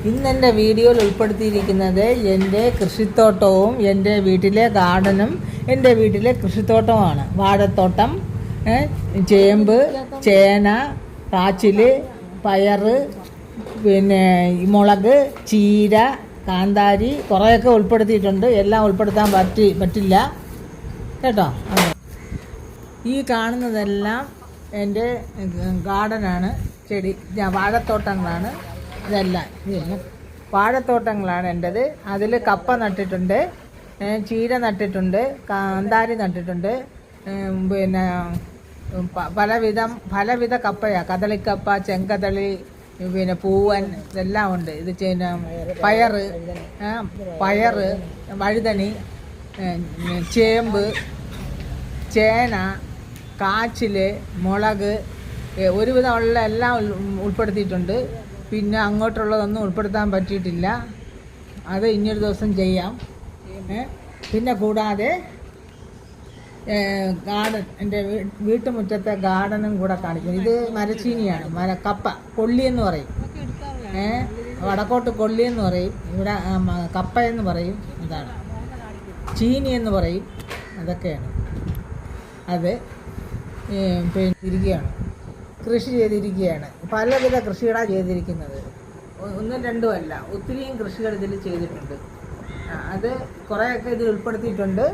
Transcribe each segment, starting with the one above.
ഇന്നെൻ്റെ വീഡിയോയിൽ ഉൾപ്പെടുത്തിയിരിക്കുന്നത് എൻ്റെ കൃഷിത്തോട്ടവും എൻ്റെ വീട്ടിലെ ഗാർഡനും എൻ്റെ വീട്ടിലെ കൃഷിത്തോട്ടവുമാണ്. വാഴത്തോട്ടം, ചേമ്പ്, ചേന, കാച്ചിൽ, പയറ്, പിന്നെ മുളക്, ചീര, കാന്താരി കുറേയൊക്കെ ഉൾപ്പെടുത്തിയിട്ടുണ്ട്. എല്ലാം ഉൾപ്പെടുത്താൻ പറ്റില്ല കേട്ടോ. ഈ കാണുന്നതെല്ലാം എൻ്റെ ഗാർഡനാണ്, ചെടി വാഴത്തോട്ടങ്ങളാണ്. ഇതെല്ലാം വാഴത്തോട്ടങ്ങളാണ് എൻ്റെത്. അതിൽ കപ്പ നട്ടിട്ടുണ്ട്, ചീര നട്ടിട്ടുണ്ട്, കാന്താരി നട്ടിട്ടുണ്ട്, പിന്നെ പലവിധ കപ്പയാണ്. കദളിക്കപ്പ, ചെങ്കദളി, പിന്നെ പൂവൻ, ഇതെല്ലാം ഉണ്ട്. ഇത് പയറ്, വഴുതണി, ചേമ്പ്, ചേന, കാച്ചിൽ, മുളക്, ഒരുവിധമുള്ള എല്ലാം ഉൾപ്പെടുത്തിയിട്ടുണ്ട്. പിന്നെ അങ്ങോട്ടുള്ളതൊന്നും ഉൾപ്പെടുത്താൻ പറ്റിയിട്ടില്ല. അത് ഇനിയൊരു ദിവസം ചെയ്യാം. പിന്നെ കൂടാതെ ഗാർഡൻ, എൻ്റെ വീട്ടുമുറ്റത്തെ ഗാർഡനും കൂടെ കാണിക്കും. ഇത് മരച്ചീനിയാണ്, കപ്പ, കൊള്ളി എന്ന് പറയും. വടക്കോട്ട് കൊള്ളി എന്ന് പറയും, ഇവിടെ കപ്പ എന്ന് പറയും. ഇതാണ് ചീനി എന്ന് പറയും. അതൊക്കെയാണ്. അത് ഇരിക്കുകയാണ്, കൃഷി ചെയ്തിരിക്കുകയാണ്. പലവിധ കൃഷികളാണ് ചെയ്തിരിക്കുന്നത്. ഒന്നും രണ്ടും അല്ല, ഒത്തിരിയും കൃഷികൾ ഇതിൽ ചെയ്തിട്ടുണ്ട്. അത് കുറേയൊക്കെ ഇതിൽ ഉൾപ്പെടുത്തിയിട്ടുണ്ട്.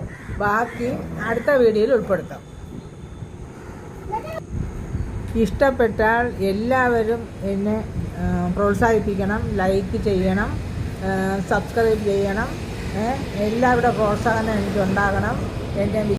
ബാക്കി അടുത്ത വീഡിയോയിൽ ഉൾപ്പെടുത്താം. ഇഷ്ടപ്പെട്ടാൽ എല്ലാവരും എന്നെ പ്രോത്സാഹിപ്പിക്കണം, ലൈക്ക് ചെയ്യണം, സബ്സ്ക്രൈബ് ചെയ്യണം. എല്ലാവരുടെ പ്രോത്സാഹനം എനിക്കുണ്ടാകണം. എൻ്റെ